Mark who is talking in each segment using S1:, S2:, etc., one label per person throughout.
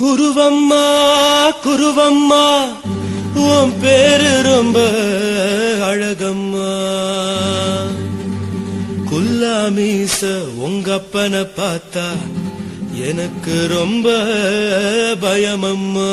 S1: குருவம்மா குருவம்மா உன் பேரு ரொம்ப அழகம்மா. குல்லாமீச உங்க அப்பனை பார்த்தா எனக்கு ரொம்ப பயமம்மா.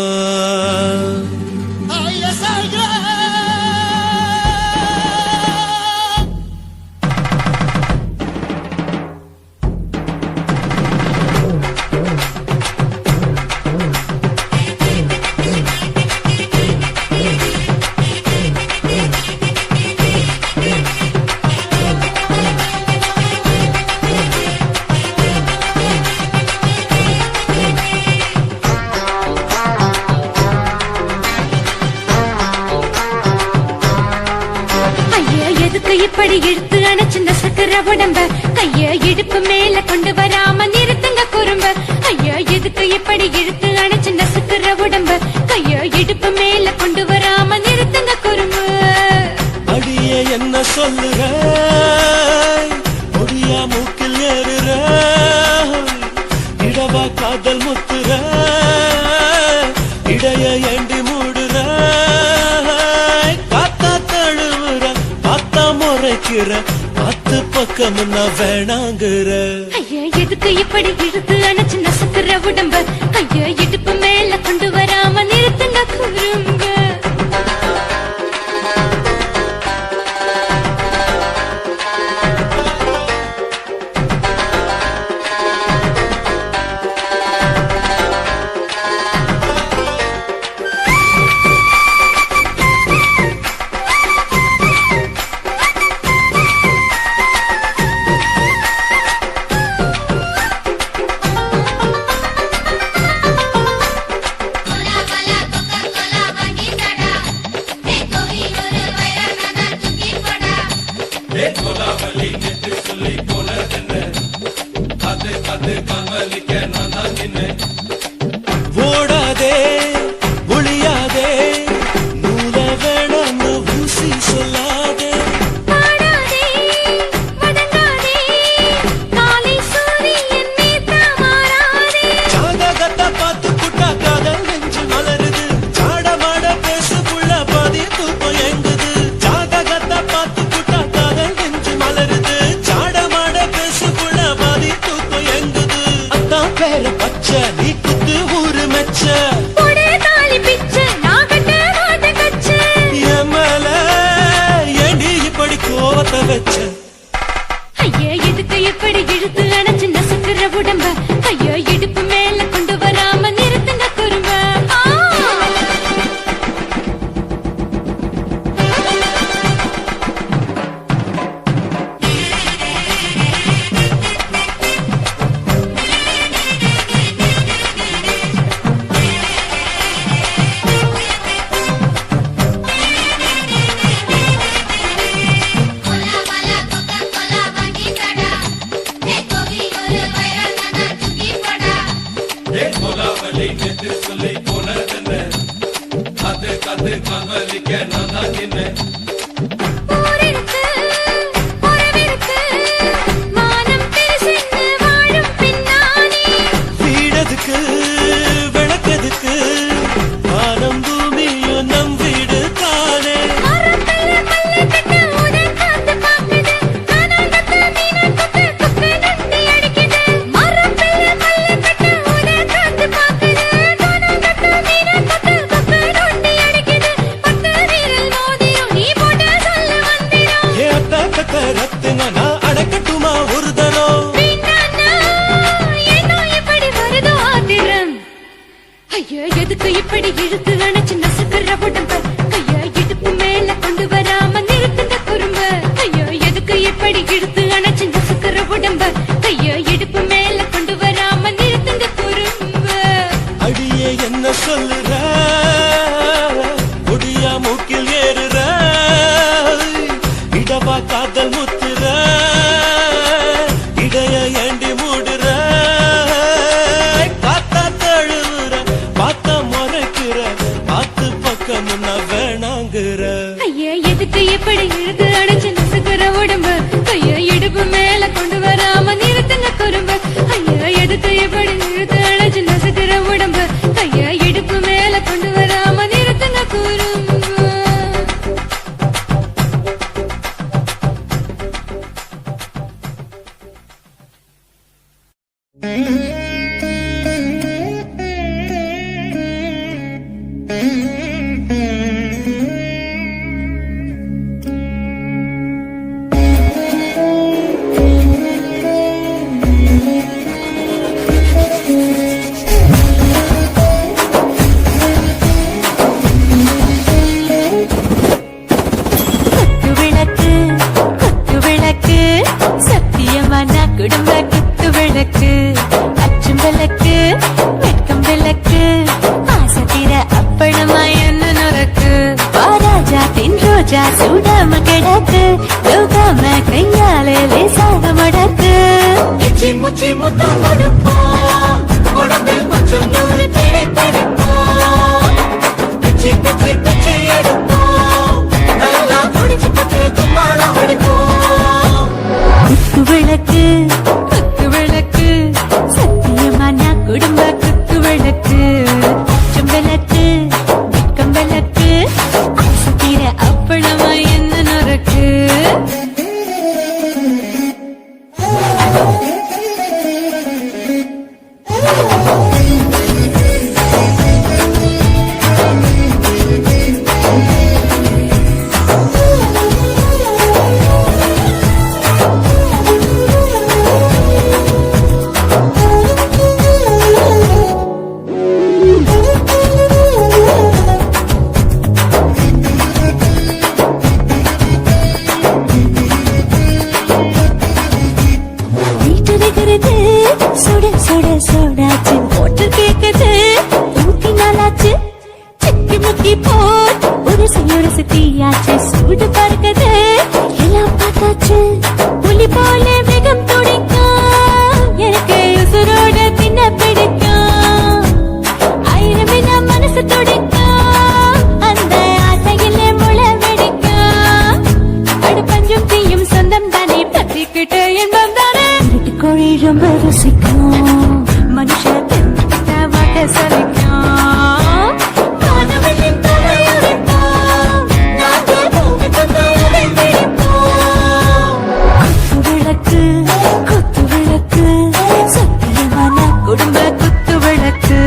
S2: இப்படி இழுத்து அணைச்சிருந்த சக்கர உடம்ப கைய இடுப்பு மேல கொண்டு வராம நிறுத்துங்க குறும்ப. ஐயா எதுக்கு இப்படி இழுத்து அணைச்சிருந்த சக்கர உடம்ப கைய இடுப்பு மேல கொண்டு வராம நிறுத்துங்க குறும்பு.
S1: அடியே என்ன சொல்லுற முடியா மூக்கில் ஏறுற இடவா காதல் முத்துற இடைய ஏண்டி மூடுற காத்தா தழுவுற காத்தா முறைக்கிற பத்து பக்கம் நான் வேணாங்குற.
S2: ஐயா எதுக்கு இப்படி இழுத்து அணைச்சு நசுக்குற உடம்ப கைய இடுப்பு மேல கொண்டு வராம நிறுத்துங்க குறும்ப.
S1: பார்த்து காதலிக்க நான் தான் நின்னேன்.
S2: ஊரிருக்கு, உறவிருக்கு, மானம் பெருசென்று வாழும் பெண்ணானே.
S1: வீடதுக்கு விளக்கதுக்கு வானம் பூமியும் நம் வீடு தானே.
S2: மரத்துல மல்லு கட்டு உதன் காத்து பாக்குது. கானாங்கத்து மீனாங்கத்து குக்கு நொண்டி அடிக்குது. மரத்துல மல்லு கட்டு உதன் காத்து பாக்குது. கானாங்கத்து மீனாங்கத்து குக்கு நொண்டி அடிக்குது. பத்து விரல் மோதிரம் நீ போட்ட சொல்ல வந்திரம்.
S1: ஏ அத்தா கத்த ரத்தின நான் அடக்கட்டுமா ஒரு தரம்.
S2: வீணானா, ஏனோ இப்படி வருதோ ஆத்திரம். ஐயோ எதுக்கு இப்படி இழுத்து அணைச்சு நசுக்குற உடம்ப கைய இடுப்பு மேல கொண்டு வராம நிறுத்துங்க குறும்ப. ஐயோ எதுக்கு இப்படி இழுத்து அணைச்சு நசுக்குற உடம்ப கைய இடுப்பு மேல கொண்டு வராம நிறுத்துங்க குறும்ப.
S1: அடியே என்ன சொல்லுற ஒடியா மூக்கில் ஏறுற இடவா காதல் முத்துற இடைய ஏண்டி மூடுற காத்தா தழுவுற பார்த்த முறைக்கிற பார்த்து பக்கம் நான் வேணாங்குற.
S2: ஐயா எதுக்கு இப்படி இழுத்து அணைச்சு நசுக்குற உடம்ப கைய இடுப்பு மேல கொண்டு வராம நிறுத்துங்க குறும்ப. ஐயா எதுக்கு இப்படி இழுத்து அணைச்சு நசுக்குற உடம்ப கைய இடுப்பு மேல கொண்டு வராம நிறுத்துங்க குறும்ப. குத்து விளக்கு சத்தியமான குடும்ப குத்து விளக்கு அச்சும் விளக்கு வெட்கம் விளக்கு ஆசத்திர அப்பளமா என்ன நொறக்கு பாராஜாத்தின் ரோஜா சூடாம கிடக்கு யோகாம கையாலே லேசாக மடக்கு
S1: இச்சி முச்சி முத்தம் கொடுப்போம் உடம்பில் கொஞ்சம் நூறு தேவை தடுப்போம் பிச்சி பிச்சி பிச்சி எடுப்போம் நல்லா குடிச்சு பத்து தும்பாலம் அடிப்போம்.
S2: குத்து விளக்கு சத்தியமான குடும்ப குத்து விளக்கு அச்சும் விளக்கு வெட்கம் விளக்கு ஆசத்திர அப்பளமா என்ன நொறக்கு. வீட்டுகிறது சுட சுட சோடாச்சு போட்டு கேக்குது ஊத்தி நாளாச்சு சிக்கி முக்கி போட் ஒரு தீயாச்சு சூடு பறக்குது எல்லாம் பார்த்தாச்சு புலி போல வேகம் துடிக்கும் எனக்கு உசுரோட தின்ன பிடிக்கும் ஆயிரம் மனசு துடிக்கும் அந்த ஆசையிலே முளை வெடிக்கும் அடு பஞ்சும் தீயும் சொந்தம் தானே பத்திக்கிட்டு என்பம் தானே கோழி ரொம்ப ருசிக்கும் மனுஷ வாட்ட சலிக்கும் காணவனின் தலையுரைப்போம் நாங்கள் பூமி தந்தையை பிடிப்போம். குத்து விளக்கு சத்தியமான குடும்ப குத்து விளக்கு.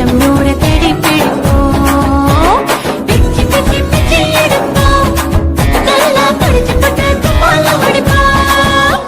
S2: கொஞ்சம் நூறு தேடி பிடிப்போம் பிச்சி பிச்சி பிச்சி எடுப்போம் நல்லா படிச்சு போட்டு துப்பால படிப்போம்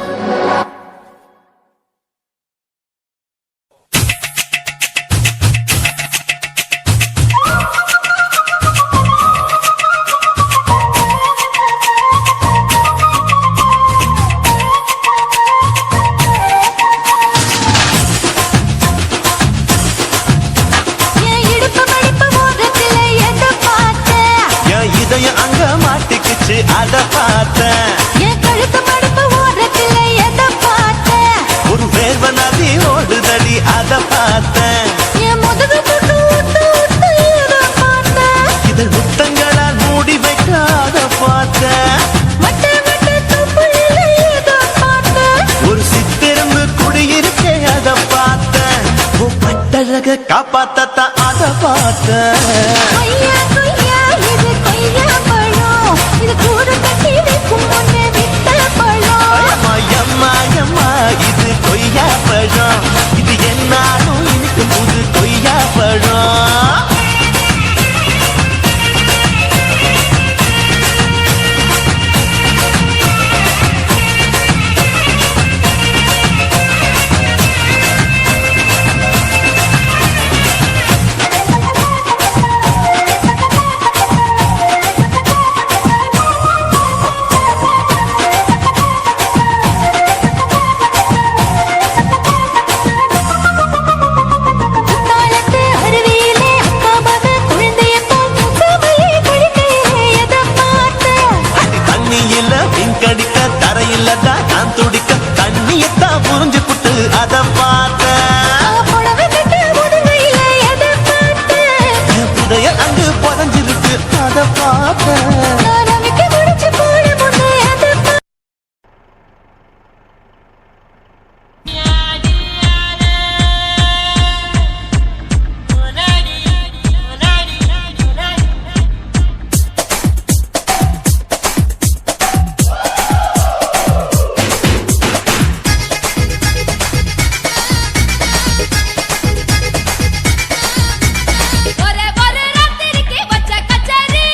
S2: என் இடுப்பு மடிப்பு ஓரத்துல எதை பார்த்தேன்
S1: என் இதயம் அங்க மாட்டிக்கிச்சு அத பார்த்தேன்
S2: என் கழுத்து மடிப்பு ஓரத்துல எதை பார்த்தேன்
S1: ஒரு வேர்வ நதி ஓடுதடி அத பார்த்தேன்
S2: என் முதுகு புட்டு ஊத்து ஊத்து எதை பார்த்தேன்
S1: இதழ் முத்தங்களால் மூடி வைக்க அத பார்த்தேன்
S2: மட்டை மட்டை தொப்புளில எதை பார்த்தேன்
S1: ஒரு சித்திரம்பு குடியிருக்கே அத பார்த்தேன் உன் பட்டழக காப்பாத்தத்தான் அத பார்த்தேன்
S2: கொய்யா கொய்யா இது கொய்யா பழம் இது கூட கட்டி வைக்கும் முன்னே விட்ட பழம்
S1: அம்மா அம்மா அம்மா இது கொய்யா பழம் இது என்னாலும் இனிக்கும் புது கொய்யா பழம்
S2: தாளத்து அருவியிலே அக்கா மக குழந்தைய போல் முகமையை குளிக்கையிலே எதை பார்த்தேன்
S1: தண்ணியில பிங்கடிக்க தரையில தான் நான் துடிக்க தண்ணியத்தான் புரிஞ்சு புட்டு அத பார்த்தேன்
S2: புடவை கட்ட முதுகையில எதை பார்த்தேன்
S1: என் புதையல் அங்கு புதஞ்சிருக்கு அத பார்த்தேன்
S2: நான் அமைக்க முடிச்சு போட முன்னே எதை பார்த்தேன்
S3: ஒரே ஒரு ராத்திரிக்கு வச்ச கச்சேரி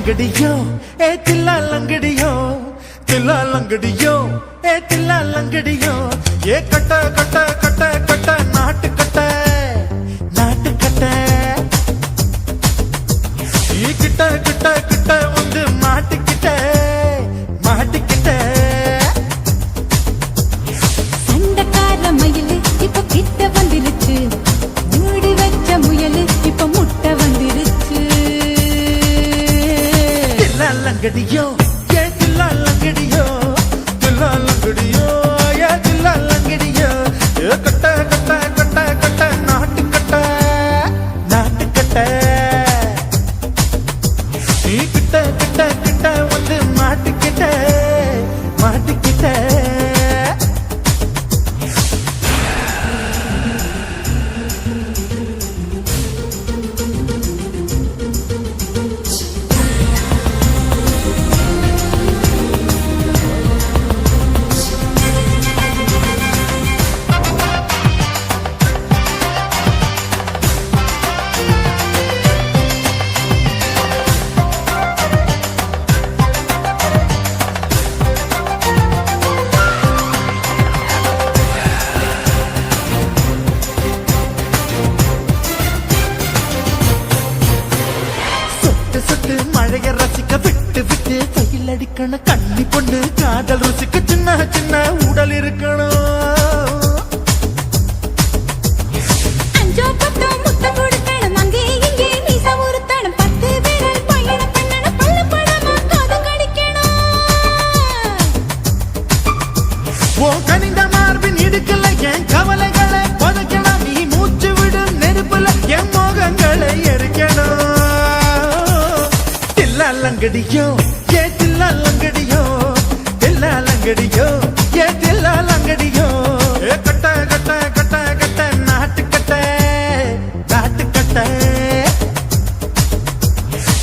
S1: லங்கடியோ ஏ தில்லா லங்கடியோ தில்லா லங்கடியோ ஏ தில்லா லங்கடியோ ஏ கட்ட கட்ட கட்ட கட்ட நாட்டு கட்ட நாட்டு கட்ட ஈ கிட்ட கிட்ட கிட்ட வந்து மாட்டிக்கிட்ட மாட்டிக்கிட்ட
S2: சண்டக்கார மயிலு இப்ப கிட்ட வந்துருச்சு மூடி வச்ச முயலு இப்ப முட்டை வந்துருச்சு
S1: தில்லா லங்கடியோ ஏ தில்லா லங்கடியோ தில்லா லங்கடியோ ஏ தில்லா லங்கடியோ ஏ கட்ட கட்ட கட்ட கட்ட நாட்டு கட்ட நாட்டு கட்ட நீ கிட்ட கிட்ட கிட்ட வந்து மாட்டிக்கிட்ட மாட்டிக்கிட்ட சொட்டு சொட்டு மழைய ரசிக்க விட்டு விட்டு கையில் அடிக்கணும் கண்ணி பொண்ணு காதல் ருசிக்க சின்ன சின்ன உடல் இருக்கணும்
S2: அஞ்சோ பத்தோ முட்டை கொடுக்கணும் அங்கே இங்கே மீச உருத்தணும் 10 விரல் பயணம் பண்ணணும் பல்ல படமா காது கடிக்கணும்
S1: ஓ கனிந்த மார்பின் இடுக்கல என் கவலைகளை புதைக்கணும் நீ மூச்சு விடும் நெருப்புல என் மோகங்களை எரிக்கணும் தில்லா லங்கடியோ ஏ தில்லா லங்கடியோ தில்லா லங்கடியோ ஏ தில்லா லங்கடியோ ஏ கட்ட கட்ட கட்ட கட்ட நாட்டு கட்ட நாட்டு கட்ட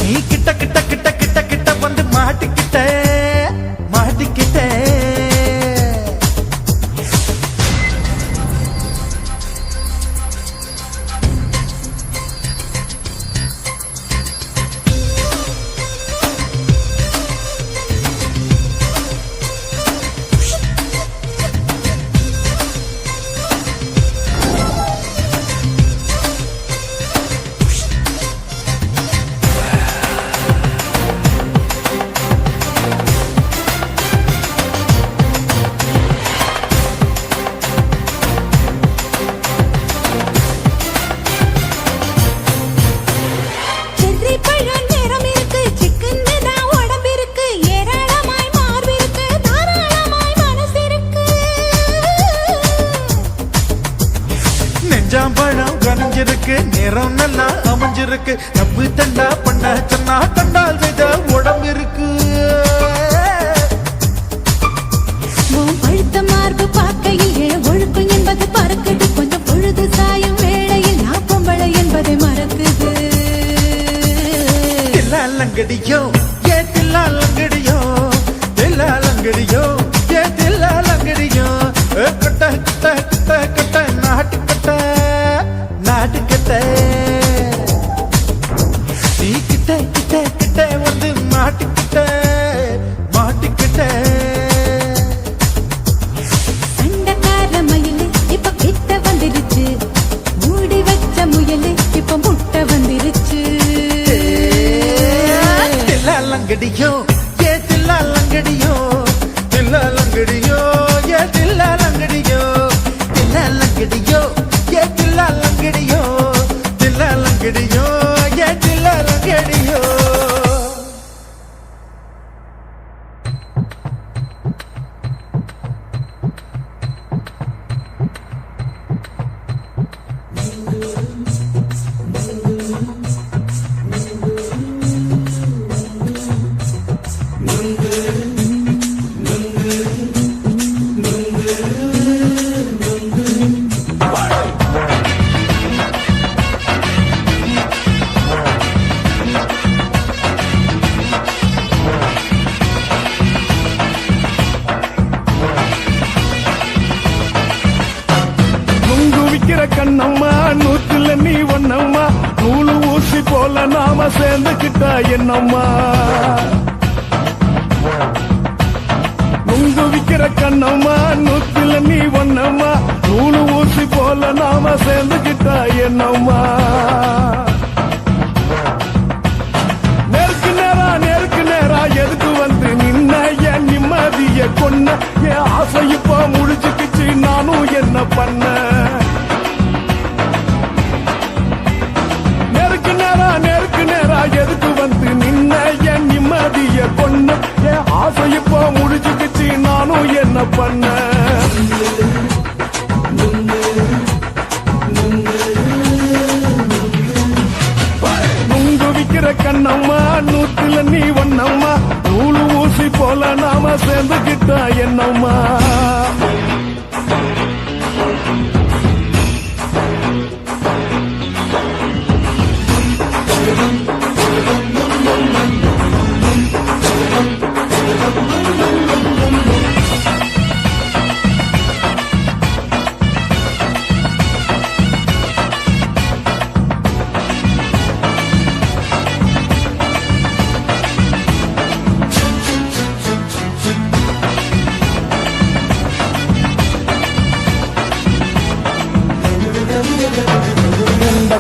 S1: நீ கிட்ட கிட்ட கிட்ட கிட்ட கிட்ட வந்து மாட்டிக்கிட்ட மாட்டிக்கிட்ட
S2: செர்ரி பழம் நிறம் இருக்கு சிக்கன்னு தான் உடம்பு இருக்கு ஏராளமாய் மார்பு இருக்கு தாராளமாய் மனசு இருக்கு
S1: நெஞ்சாம்பழம் கனிஞ்சிருக்கு நிறம் நல்லா அமைஞ்சிருக்கு தப்பு தண்டா பண்ண சொன்னா தண்டால் வித உடம்பு இருக்கு
S2: உன் பழுத்த மார்பு பார்க்கையில் என் ஒழுக்கம் என்பது பறக்குது கொஞ்சம் பொழுது சாயும் வேளையில் நான் பொம்பளை என்பதை மறக்குது
S1: தில்லா லங்கடியோ ஏ தில்லா லங்கடியோ தில்லா லங்கடியோ ஏ தில்லா லங்கடியோ ஏ கட்ட கட்ட கட்ட கட்ட நாட்டு கட்ட நாட்டு கட்ட நீ கிட்ட கிட்ட கிட்ட வந்து மாட்டிக்கிட்ட மாட்டிக்கிட்ட
S2: சண்டக்கார மயிலு இப்ப கிட்ட வந்துருச்சு மூடி வச்ச முயலு இப்ப முட்டை வந்துருச்சு
S1: தில்லா லங்கடியோ ஏ தில்லா லங்கடியோ தில்லா லங்கடியோ ஏ தில்லா லங்கடியோ தில்லா லங்கடியோ ஏ தில்லா லங்கடியோ தில்லா லங்கடியோ ஏ தில்லா லங்கடியோ
S3: விக்கிற கண்ணம்மா நூத்துல நீ ஒன்னம்மா நூலு ஊசி போல நாம சேர்ந்துக்கிட்டா என்னம்மா நுங்கு விக்கிற கண்ணம்மா நூத்துல நீ ஒன்னம்மா நூலு ஊசி போல நாம சேர்ந்துக்கிட்டா என்னம்மா நேருக்கு நேரா எதுக்கு வந்து நின்ன என் நிம்மதிய கொன்ன என் ஆசை இப்ப முடிச்சுக்கிச்சு நானும் என்ன பண்ண நேருக்கு நேரா எதுக்கு வந்து நின்ன என் நிம்மதிய கொன்ன என் ஆசை இப்ப முடிச்சுக்கிச்சு நானும் என்ன பண்ண நுங்கு விக்கிற கண்ணம்மா நூத்துல நீ ஒன்னம்மா நூலு ஊசி போல நாம சேர்ந்துக்கிட்டா என்னம்மா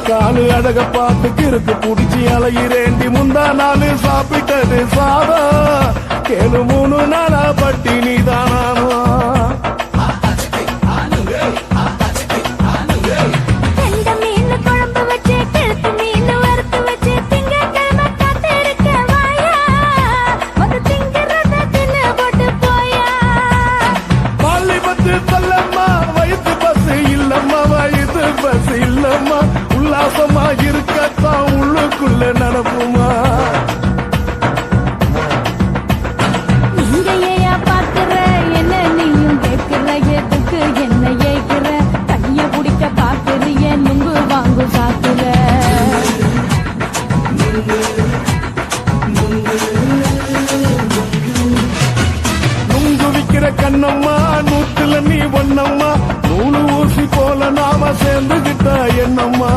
S3: காலு அழக பார்த்து கிறுக்கு புடிச்சு அலையிறேண்டி முந்தா நாலு சாப்பிட்டது சாதா கேளு 3 நாளா பட்டினி தானானோ உல்லாசமா இருக்கத்தான் உள்ளுக்குள்ள நடப்புமா
S2: நீங்க பாக்குற என்ன நீயும் கேட்கிற எதுக்கு என்ன ஏய்கிற கைய பிடிக்க பாக்குறிய நுங்கு வாங்கு சாக்குற
S3: நுங்கு விக்கிற கண்ணம்மா நூத்துல நீ ஒன்னம்மா நூலு ஊசி போல நாம சேர்ந்துகிட்டா என்னம்மா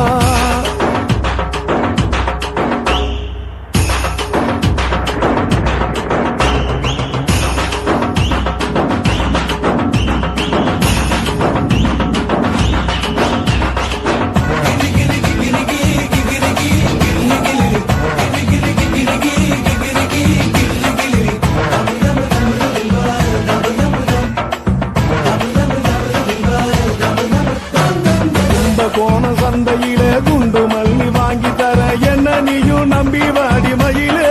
S3: கோண சந்தையிலே குண்டு மல்லி வாங்கி தர என்ன நீயும் நம்பி வாடி மயிலே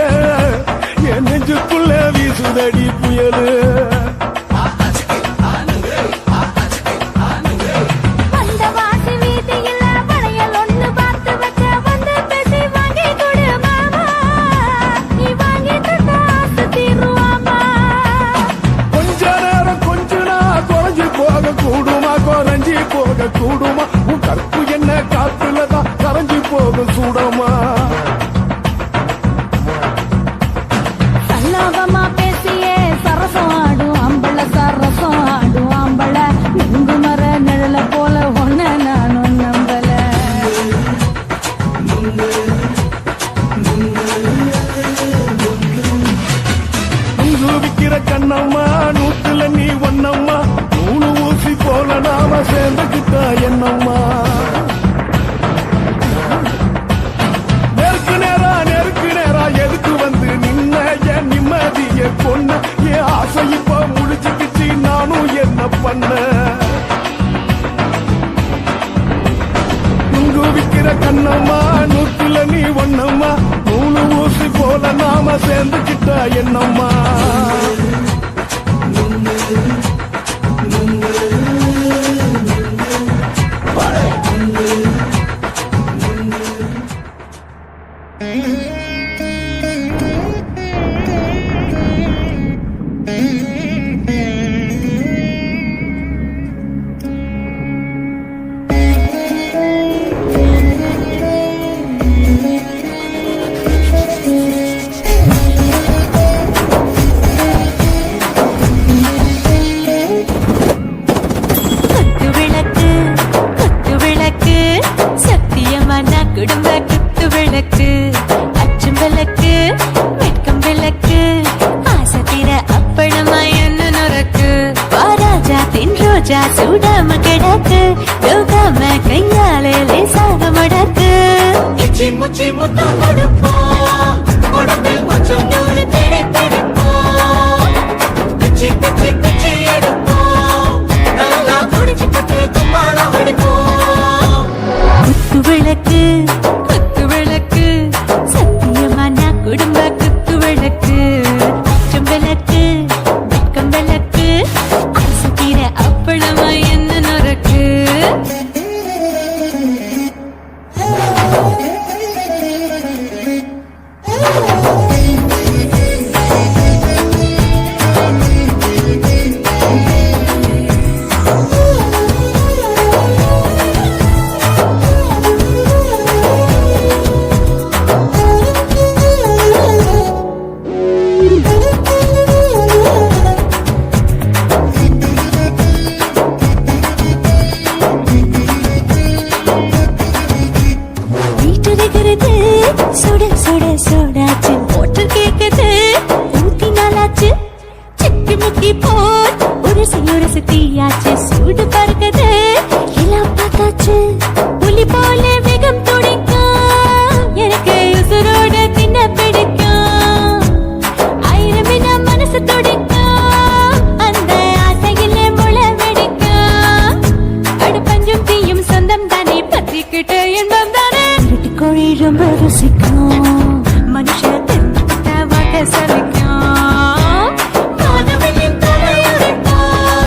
S3: என் நெஞ்சுக்குள்ள வீசுதடி புயலு குறைஞ்சி போக கூடுமா உன் கற்பு என்ன காத்துலதான் கரைஞ்சி போக சூடமா
S2: சல்லாபமா பேசியே சரசம் ஆடும் அம்பள சரசம் ஆடும் அம்பள நுங்கு மர நிழல போல ஒன்ன நானும் நம்பல
S3: நுங்கு விக்கிற கண்ணம்மா நூத்துல நீ ஒன்னம்மா நூலு ஊசி போல நாம சேர்ந்துக்கிட்டா என்னம்மா நேருக்கு நேரா எதுக்கு வந்து நின்ன என் நிம்மதிய கொன்ன என் ஆசை இப்ப முடிச்சுக்கிச்சு நானும் என்ன பண்ண நுங்கு விக்கிற கண்ணம்மா நூத்துல நீ ஒன்னம்மா நூலு ஊசி போல நாம சேர்ந்துக்கிட்டா என்னம்மா
S4: முச்சி முச்சி முத்தம் கொடுப்போம் உடம்பில் கொஞ்சம் நூறு தேடிப்போம் பிச்சி பிச்சி பிச்சி எடுப்போம் நல்லா குடிச்சு பட்டு கும்மாளம் அடிப்போம்
S2: குத்து விளக்கு குத்து விளக்கு சத்தியமான குடும்ப குத்து விளக்கு அச்சம் விளக்கு வெக்கம் விளக்கு அசத்திர அப்பளமா என்ன நொறுக்கு வீட்டிருக்கிறது சுட சுட சோடாச்சு மோட்டர் கேக்குது ஊத்தி நாளாச்சு சிக்கி முக்கி போர் உரசி தீயாச்சு சூடு பறக்குது எல்லாம் பார்த்தாச்சு புலி போல வேகம் துடிக்கும் எனக்கு உசுரோட தின்ன பிடிக்கும் ஆயிரம் வினா மனசு துடிக்கும் அந்த ஆசையில முளை வெடிக்கும் அடுப்பஞ்சும் தீயும் சொந்தம் தானே பத்திக்கிட்டு இன்பம் தானே கோழி ரொம்ப ருசிக்கும் மனுஷ